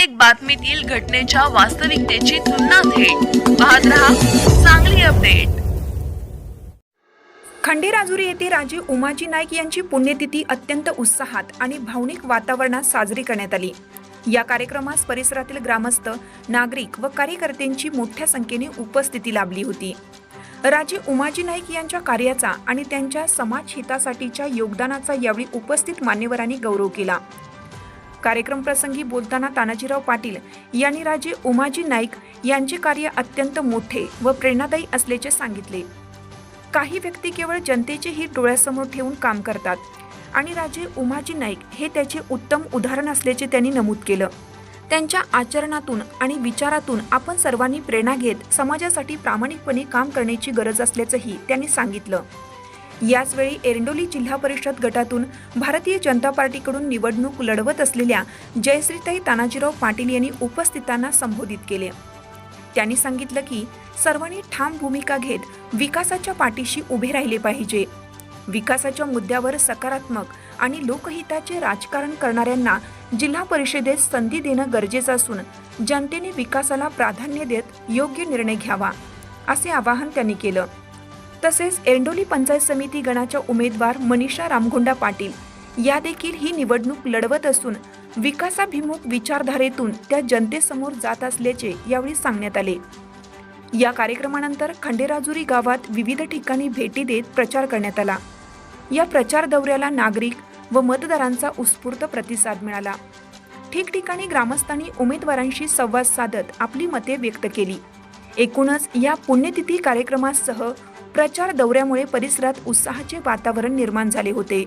प्रत्येक बातमीतील घटनेच्या वास्तविकतेची तुलना थेट पाहत रहा चांगली अपडेट। खंडेराजुरी येथे राजे उमाजी नाईक यांची पुण्यतिथी अत्यंत उत्साहात आणि भावनिक वातावरणात साजरी करण्यात आली। या कार्यक्रमास परिसरातील ग्रामस्थ, नागरिक व कार्यकर्त्यांची मोठ्या संख्येने उपस्थिती लाभली होती। राजे उमाजी नाईक यांच्या कार्याचा आणि त्यांच्या समाज हितासाठीच्या योगदानाचा यावेळी उपस्थित मान्यवरांनी गौरव केला। कार्यक्रम प्रसंगी बोलताना तानाजीराव पाटील यांनी राजे उमाजी नाईक यांचे कार्य अत्यंत मोठे व प्रेरणादायी असल्याचे सांगितले। काही व्यक्ती केवळ जनतेचे हित डोळ्यासमोर ठेवून काम करतात आणि राजे उमाजी नाईक हे त्याचे उत्तम उदाहरण असल्याचे त्यांनी नमूद केलं। त्यांच्या आचरणातून आणि विचारातून आपण सर्वांनी प्रेरणा घेत समाजासाठी प्रामाणिकपणे काम करण्याची गरज असल्याचंही त्यांनी सांगितलं। याचवेळी एरंडोली जिल्हा परिषद गटातून भारतीय जनता पार्टीकडून निवडणूक लढवत असलेल्या जयश्रीताई तानाजीराव पाटील यांनी उपस्थितांना संबोधित केले। त्यांनी सांगितलं की सर्वांनी ठाम भूमिका घेत विकासाच्या पाठीशी उभे राहिले पाहिजे। विकासाच्या मुद्द्यावर सकारात्मक आणि लोकहिताचे राजकारण करणाऱ्यांना जिल्हा परिषदेत संधी देणं गरजेचं असून जनतेने विकासाला प्राधान्य देत योग्य निर्णय घ्यावा असे आवाहन त्यांनी केलं। तसेच एरंडोली पंचायत समिती गणाच्या उमेदवार मनीषा रामगोंडा पाटील या देखील ही निवडणूक लढवत असून विकासाभिमुख विचारधारेतून त्या जनतेसमोर जात असल्याचे यावेळी सांगण्यात आले। या कार्यक्रमानंतर खंडेराजुरी गावात विविध ठिकाणी भेटी देत प्रचार करण्यात आला। या प्रचार दौऱ्याला नागरिक व मतदारांचा उत्स्फूर्त प्रतिसाद मिळाला। ठिकठिकाणी ग्रामस्थांनी उमेदवारांशी संवाद साधत आपली मते व्यक्त केली। एकूणच या पुण्यतिथी कार्यक्रमासह प्रचार दौऱ्यामुळे परिसरात उत्साहाचे वातावरण निर्माण झाले होते।